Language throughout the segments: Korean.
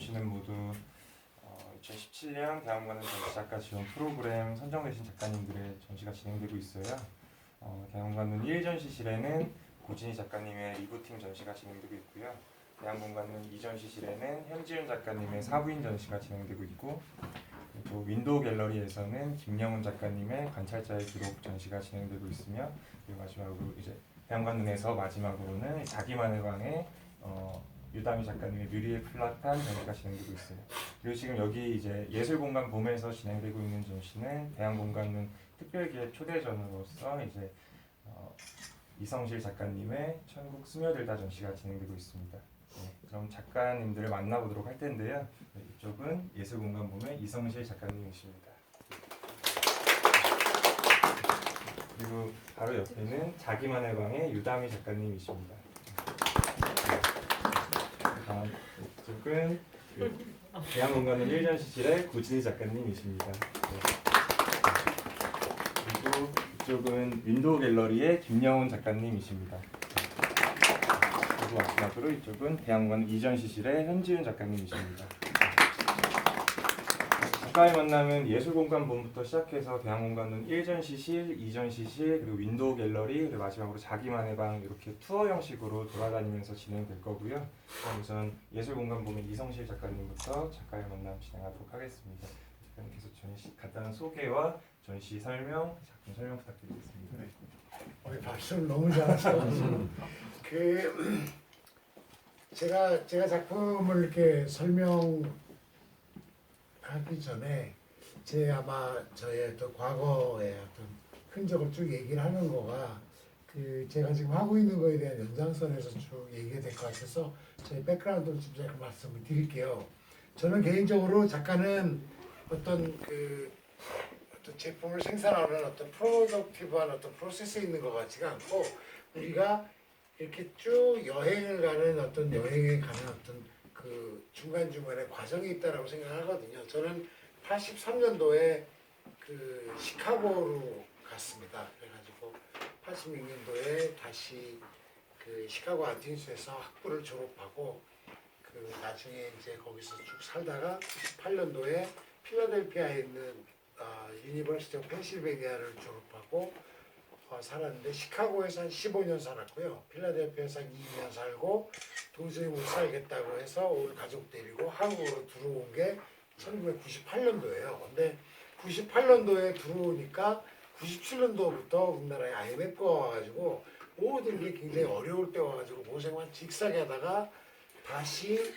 MC는 모두 2017년 대학원가는 전시작가 지원 프로그램 선정되신 작가님들의 전시가 진행되고 있어요. 대학원가는 1전시실에는 고진희 작가님의 리부팅 전시가 진행되고 있고요. 대학원가는 2전시실에는 현지윤 작가님의 사부인 전시가 진행되고 있고, 또 윈도우 갤러리에서는 김영훈 작가님의 관찰자의 기록 전시가 진행되고 있으며, 그리고 마지막으로 이제 대학원가에서 마지막으로는 자기만의 방에 유다미 작가님의 뮤리의 플라탄 전시가 진행되고 있어요. 그리고 지금 여기 이제 예술공간 봄에서 진행되고 있는 전시는 대한공간은 특별기획 초대전으로서 이제 이성실 작가님의 천국 스며들다 전시가 진행되고 있습니다. 네, 그럼 작가님들을 만나보도록 할 텐데요. 네, 이쪽은 예술공간 봄의 이성실 작가님이십니다. 그리고 바로 옆에는 자기만의 방의 유다미 작가님이십니다. 다음 이쪽은 대한공간은 1전시실의 고진희 작가님이십니다. 네. 그리고 이쪽은 윈도우 갤러리의 김영훈 작가님이십니다. 그리고 마지막으로 이쪽은 대한공간 2전시실의 현지윤 작가님이십니다. 작가의 만남은 예술공간 봄부터 시작해서 대한공간은 1전시실, 2전시실, 그리고 윈도우 갤러리, 그리고 마지막으로 자기만의 방 이렇게 투어 형식으로 돌아다니면서 진행될 거고요. 그럼 우선 예술공간 봄의 이성실 작가님부터 작가의 만남 진행하도록 하겠습니다. 작가님께서 전시 간단한 소개와 전시 설명, 작품 설명 부탁드리겠습니다. 우리 박수를 너무 잘하셔. 제가 작품을 이렇게 설명하기 전에 아마 저의 또 과거의 어떤 흔적을 쭉 얘기를 하는 거가 제가 지금 하고 있는 거에 대한 연장선에서 쭉 얘기가 될 것 같아서 저희 백그라운드를 좀 제가 말씀을 드릴게요. 저는 개인적으로 작가는 어떤 제품을 생산하는 어떤 프로덕티브한 어떤 프로세스에 있는 것 같지가 않고, 우리가 이렇게 쭉 여행을 가는 어떤 여행에 가는 어떤 그 중간중간에 과정이 있다라고 생각하거든요. 저는 83년도에 시카고로 갔습니다. 그래가지고 86년도에 다시 시카고 안틴스에서 학부를 졸업하고, 나중에 이제 거기서 쭉 살다가 98년도에 필라델피아에 있는 유니버시티 오브 펜실베니아를 졸업하고 살았는데, 시카고에서 한 15년 살았고요. 필라델피아에서 한 2년 살고 도저히 못 살겠다고 해서 올 가족 데리고 한국으로 들어온 게 1998년도예요. 근데 98년도에 들어오니까 97년도부터 우리나라에 IMF가 와가지고 모든 게 굉장히 어려울 때 와가지고 고생만 직사게 하다가 다시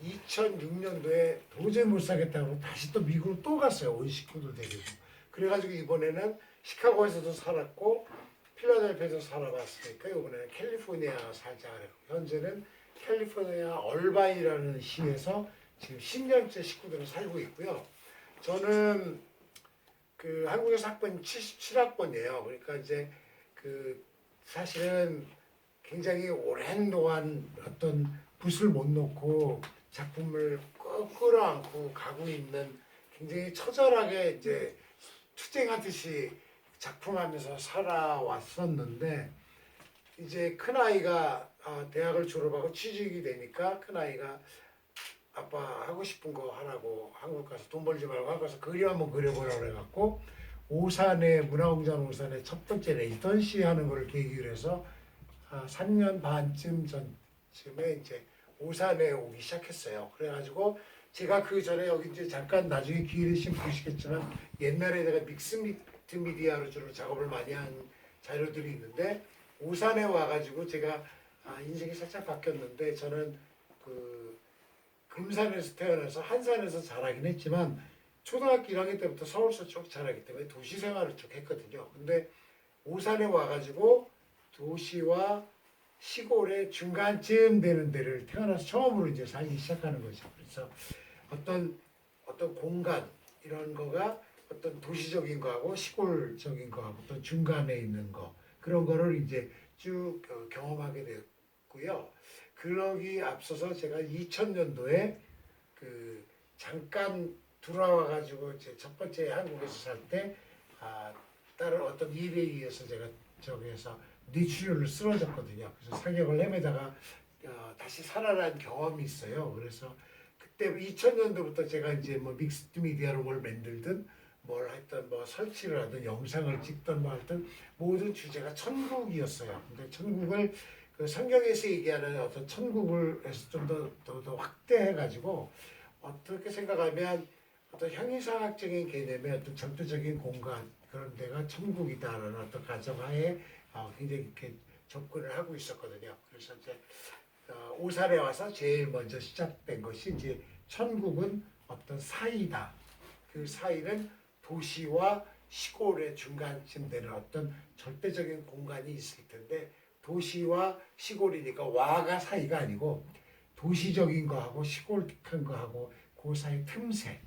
2006년도에 도저히 못 살겠다고 다시 또 미국으로 또 갔어요. 온 식구들 데리고. 그래가지고 이번에는 시카고에서도 살았고 필라델피아에서 살아봤으니까 이번에는 캘리포니아 살자 그래요. 현재는 캘리포니아 얼바인이라는 시에서 지금 10년째 식구들은 살고 있고요. 저는 한국에서 학번 77학번이에요. 그러니까 이제 사실은 굉장히 오랜 동안 어떤 붓을 못 놓고 작품을 꼭 끌어안고 가고 있는, 굉장히 처절하게 이제 투쟁하듯이 작품하면서 살아왔었는데, 이제 큰아이가 대학을 졸업하고 취직이 되니까 큰아이가 아빠 하고 싶은 거 하라고, 한국 가서 돈 벌지 말고 한국 가서 그림 한번 그려보라고 그래갖고 오산에, 문화공장 오산에 첫 번째 레지던시 하는 걸 계기로 해서 3년 반쯤 전쯤에 이제 오산에 오기 시작했어요. 그래가지고 제가 그 전에 여기 이제 잠깐 나중에 기회 되시면 보시겠지만, 옛날에 내가 믹스미트 미디어로 주로 작업을 많이 한 자료들이 있는데, 오산에 와가지고 제가 인생이 살짝 바뀌었는데, 저는 금산에서 태어나서 한산에서 자라긴 했지만 초등학교 1학년 때부터 서울서 쭉 자라기 때문에 도시 생활을 쭉 했거든요. 근데 오산에 와가지고 도시와 시골의 중간쯤 되는 데를 태어나서 처음으로 이제 살기 시작하는 거죠. 그래서 어떤 공간 이런 거가 어떤 도시적인 거하고 시골적인 거하고 또 중간에 있는 거, 그런 거를 이제 쭉 경험하게 됐고요. 그러기 앞서서 제가 2000년도에 잠깐 들어와가지고 제 첫 번째 한국에서 살 때 다른 어떤 일에 의해서 제가 저기에서 뇌출혈을 쓰러졌거든요. 그래서 사격을 헤매다가 다시 살아난 경험이 있어요. 그래서 그때 2000년도부터 제가 이제 뭐 믹스드 미디어로 뭘 만들든 뭘 했던 뭐 설치를 하든 영상을 찍던 뭐 하든 모든 주제가 천국이었어요. 근데 천국을 그 성경에서 얘기하는 어떤 천국을 해서 좀 더 확대해가지고 어떻게 생각하면 어떤 형이상학적인 개념의 어떤 절대적인 공간 그런 데가 천국이다라는 어떤 가정하에 굉장히 이렇게 접근을 하고 있었거든요. 그래서 이제 오산에 와서 제일 먼저 시작된 것이 이제 천국은 어떤 사이다. 그 사이는 도시와 시골의 중간쯤 되는 어떤 절대적인 공간이 있을 텐데 도시와 시골이니까 와가 사이가 아니고 도시적인 거하고 시골한 거하고 그 사이 틈새.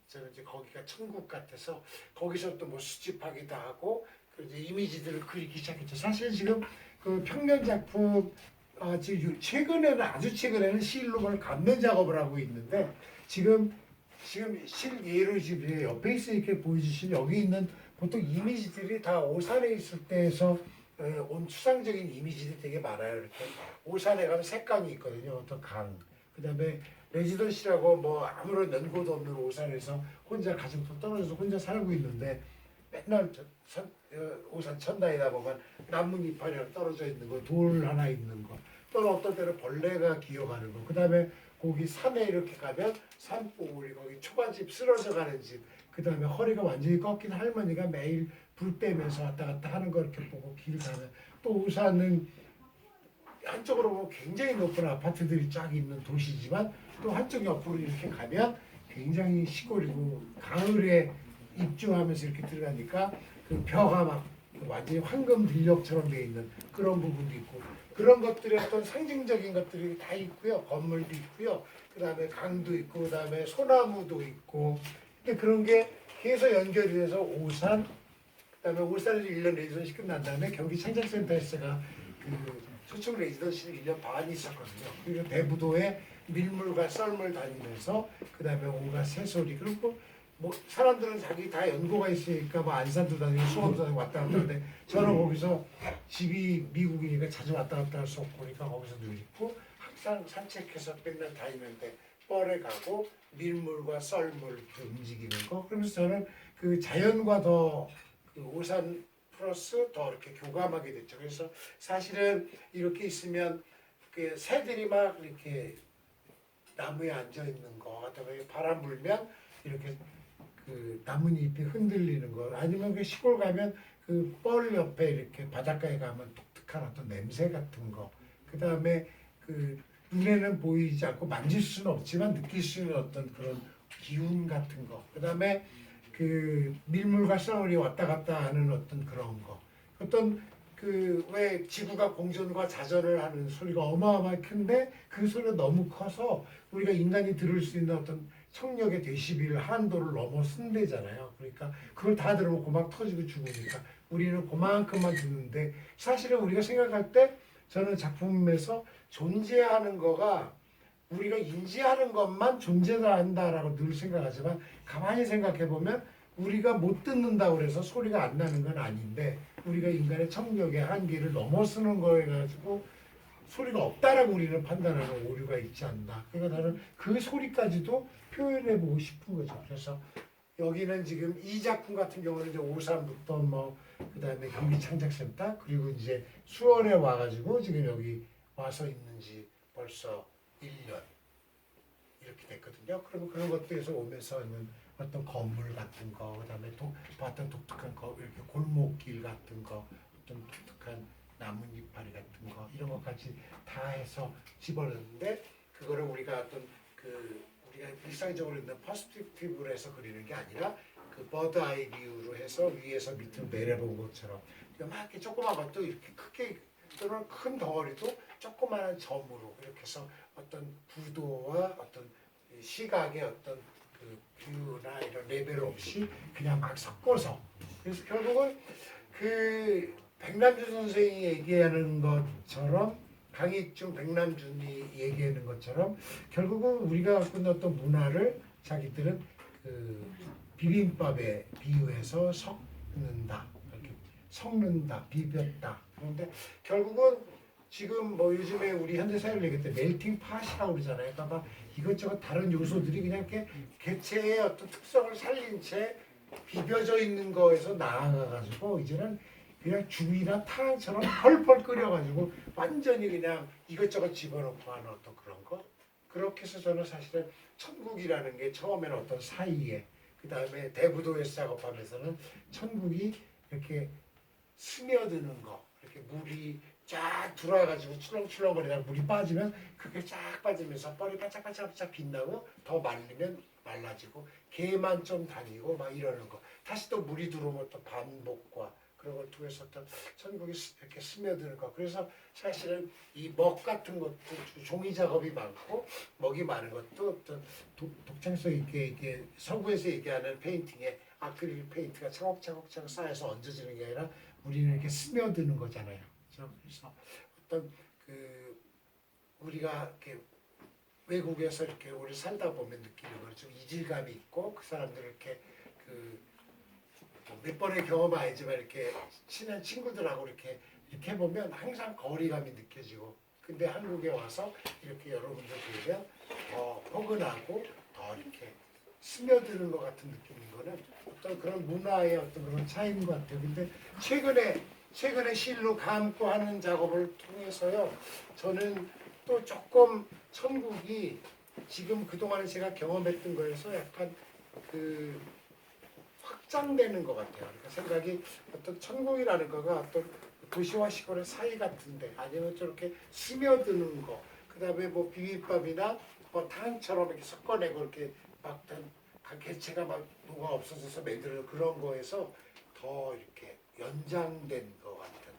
저는 이제 거기가 천국 같아서 거기서 또 뭐 수집하기도 하고 그 이제 이미지들을 그리기 시작했죠. 사실 지금 그 평면 작품 지금 최근에는 아주 최근에는 실루를 감는 작업을 하고 있는데 지금 실예로 지금 옆에 있어 이렇게 보여주신 여기 있는 보통 이미지들이 다 오산에 있을 때에서 온 추상적인 이미지들이 되게 많아요. 이렇게 오산에 가면 색강이 있거든요. 어떤 강. 그다음에 레지던시라고 뭐 아무런 연고도 없는 오산에서 혼자 가정도 떨어져서 혼자 살고 있는데 맨날 오산 천당이다 보면 나뭇잎하려 떨어져 있는 거, 돌 하나 있는 거, 또는 어떤 때는 벌레가 기어가는 거. 그다음에 거기 산에 이렇게 가면 산봉우리 거기 초가집 쓰러져 가는 집. 그다음에 허리가 완전히 꺾인 할머니가 매일 불 빼면서 왔다 갔다 하는 거 이렇게 보고 길 가면 또 우산은 한쪽으로 보면 굉장히 높은 아파트들이 쫙 있는 도시지만 또 한쪽 옆으로 이렇게 가면 굉장히 시골이고 가을에 입주하면서 이렇게 들어가니까 그 벼가 막 완전히 황금 들녘처럼 돼 있는 그런 부분도 있고 그런 것들의 어떤 상징적인 것들이 다 있고요. 건물도 있고요. 그다음에 강도 있고 그다음에 소나무도 있고 근데 그런 게 계속 연결이 돼서 오산 그다음에 울산에서 1년 레지던시 끝난 다음에 경기 창작센터에서 제가 그 초청 레지던시를 1년 반 있었거든요. 그리고 대부도에 밀물과 썰물 다니면서 그다음에 온갖 새소리 그리고 뭐 사람들은 자기 다 연고가 있으니까 뭐 안산도 다니고 수원도 다니고 왔다 갔다 하는데 저는 거기서 집이 미국이니까 자주 왔다 갔다 할 수 없고 그러니까 거기서 늘 있고 항상 산책해서 맨날 다니는데 뻘에 가고 밀물과 썰물 이렇게 움직이는 거 그러면서 저는 그 자연과 더 그 오산 플러스 더 이렇게 교감하게 됐죠. 그래서 사실은 이렇게 있으면 그 새들이 막 이렇게 나무에 앉아 있는 거, 그다음에 바람 불면 이렇게 그 나뭇잎이 흔들리는 거, 아니면 그 시골 가면 그 뻘 옆에 이렇게 바닷가에 가면 독특한 어떤 냄새 같은 거, 그다음에 그 눈에는 보이지 않고 만질 수는 없지만 느낄 수 있는 어떤 그런 기운 같은 거, 그다음에 그 밀물과 썰물이 왔다 갔다 하는 어떤 그런 거, 어떤 그 왜 지구가 공전과 자전을 하는 소리가 어마어마하게 큰데 그 소리가 너무 커서 우리가 인간이 들을 수 있는 어떤 청력의 데시벨 한도를 넘어선대잖아요. 그러니까 그걸 다 들으면 고막 터지고 죽으니까 우리는 그만큼만 듣는데 사실은 우리가 생각할 때 저는 작품에서 존재하는 거가 우리가 인지하는 것만 존재한다라고 늘 생각하지만 가만히 생각해 보면 우리가 못 듣는다고 그래서 소리가 안 나는 건 아닌데 우리가 인간의 청력의 한계를 넘어서는 거에 가지고 소리가 없다라고 우리는 판단하는 오류가 있지 않나. 그러니까 나는 그 소리까지도 표현해 보고 싶은 거죠. 그래서 여기는 지금 이 작품 같은 경우는 이제 오산부터 뭐 그다음에 경기창작센터 그리고 이제 수원에 와가지고 지금 여기 와서 있는지 벌써 1년 이렇게 됐거든요. 그러면 그런 것들에서 오면서 있는 어떤 건물 같은 거, 그다음에 봤던 독특한 거, 이렇게 골목길 같은 거, 어떤 독특한 나뭇잎파리 같은 거 이런 것까지 다 해서 집어넣는데 그거를 우리가 어떤 그 우리가 일상적으로 있는 퍼스펙티브로 해서 그리는 게 아니라 그 버드 아이 뷰로 해서 위에서 밑으로 내려본 것처럼 막 이렇게 조그만 것도 이렇게 크게 또는 큰 덩어리도 조그마한 점으로 이렇게 해서 어떤 구도와 어떤 시각의 어떤 그 뷰나 이런 레벨 없이 그냥 막 섞어서 그래서 결국은 그 백남준 선생이 얘기하는 것처럼 강익중 백남준이 얘기하는 것처럼 결국은 우리가 갖고 있는 어떤 문화를 자기들은 그 비빔밥에 비유해서 섞는다 이렇게 섞는다 비볐다 그런데 결국은 지금 뭐 요즘에 우리 현대사회를 얘기할 때 멜팅 팟이라고 그러잖아요. 그러니까 막 이것저것 다른 요소들이 그냥 이렇게 개체의 어떤 특성을 살린 채 비벼져 있는 거에서 나아가가지고 이제는 그냥 죽이나 탕처럼 펄펄 끓여가지고 완전히 그냥 이것저것 집어넣고 하는 어떤 그런 거. 그렇게 해서 저는 사실은 천국이라는 게 처음에는 어떤 사이에 그 다음에 대부도에서 작업하면서는 천국이 이렇게 스며드는 거 이렇게 물이 쫙 들어와가지고 출렁출렁거리다가 물이 빠지면 그게 쫙 빠지면서 뻘이 바짝바짝 빛나고 더 말리면 말라지고 개만 좀 다니고 막 이러는 거 다시 또 물이 들어오면 또 반복과 그런 걸 통해서 또 천국이 이렇게 스며드는 거 그래서 사실은 이 먹 같은 것도 종이 작업이 많고 먹이 많은 것도 어떤 독창성 있게 이게 서구에서 얘기하는 페인팅에 아크릴 페인트가 차곡차곡차곡 쌓여서 얹어지는 게 아니라 우리는 이렇게 스며드는 거잖아요. 그래서 어떤 그 우리가 이렇게 외국에서 이렇게 오래 살다 보면 느끼는 걸 좀 이질감이 있고 그 사람들 이렇게 그 몇 번의 경험 아니지만 이렇게 친한 친구들하고 이렇게 해보면 항상 거리감이 느껴지고 근데 한국에 와서 이렇게 여러분들 보면 더 포근하고 더 이렇게 스며드는 것 같은 느낌인 거는 어떤 그런 문화의 어떤 그런 차이인 것 같아요. 근데 최근에 실로 감고 하는 작업을 통해서요. 저는 또 조금 천국이 지금 그동안에 제가 경험했던 거에서 약간 그 확장되는 것 같아요. 그러니까 생각이 어떤 천국이라는 거가 어떤 도시와 시골의 사이 같은데 아니면 저렇게 스며드는 거. 그다음에 뭐 비빔밥이나 뭐 탕처럼 이렇게 섞어내고 이렇게 막 개체가 막 녹아 없어져서 만드는 그런 거에서 더 이렇게 연장된 것 같은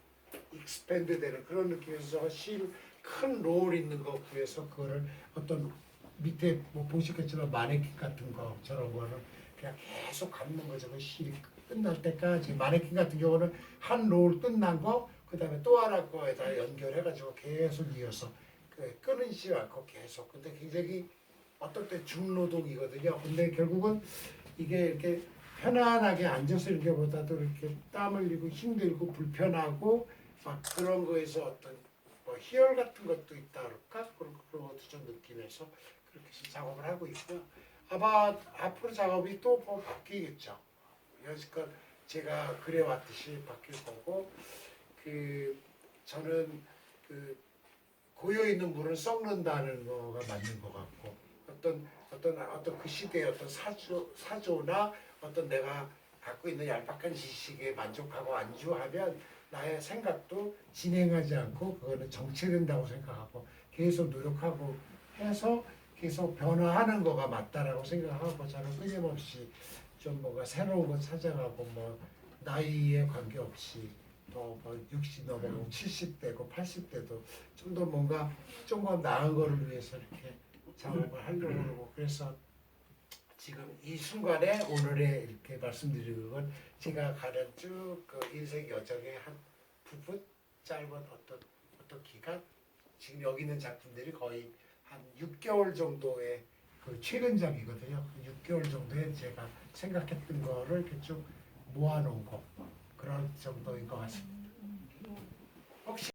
익스팬드되는 그런 느낌에서 실큰 롤 있는 거 구해서 그거를 어떤 밑에 뭐 보시겠지만 마네킹 같은 거 저런 거는 그냥 계속 감는 거죠. 그 실이 끝날 때까지 마네킹 같은 경우는 한 롤 끝난 거 그다음에 또 하나 거에다 연결해가지고 계속 이어서 끊이지 않고 계속 근데 굉장히 어떨 때 중노동이거든요. 근데 결국은 이게 이렇게 편안하게 앉아서 이렇게 보다도 이렇게 땀 흘리고 힘들고 불편하고 막 그런 거에서 어떤 뭐 희열 같은 것도 있다 그럴까? 그런 것도 좀 느끼면서 그렇게 해서 작업을 하고 있고요. 아마 앞으로 작업이 또 뭐 바뀌겠죠. 여지껏 제가 그래왔듯이 바뀔 거고 그 저는 그 고여 있는 물은 썩는다는 거가 맞는 것 같고 어떤 그 시대의 어떤 사조나 어떤 내가 갖고 있는 얄팍한 지식에 만족하고 안주하면 나의 생각도 진행하지 않고 그거는 정체된다고 생각하고 계속 노력하고 해서 계속 변화하는 거가 맞다라고 생각하고 저는 끊임없이 좀 뭔가 새로운 거 찾아가고 뭐 나이에 관계없이 또뭐 60 넘어가고 70대고 80대도 좀 더 뭔가 좀 더 나은 거를 위해서 이렇게 작업을 하려고 그러고 그래서 지금 이 순간에 오늘의 이렇게 말씀드리는 건 제가 가는 쭉 그 인생 여정의 한 부분 짧은 어떤 기간 지금 여기 있는 작품들이 거의 한 6개월 정도의 그 최근작이거든요. 6개월 정도에 제가 생각했던 거를 이렇게 쭉 모아놓은 거 그런 정도인 것 같습니다.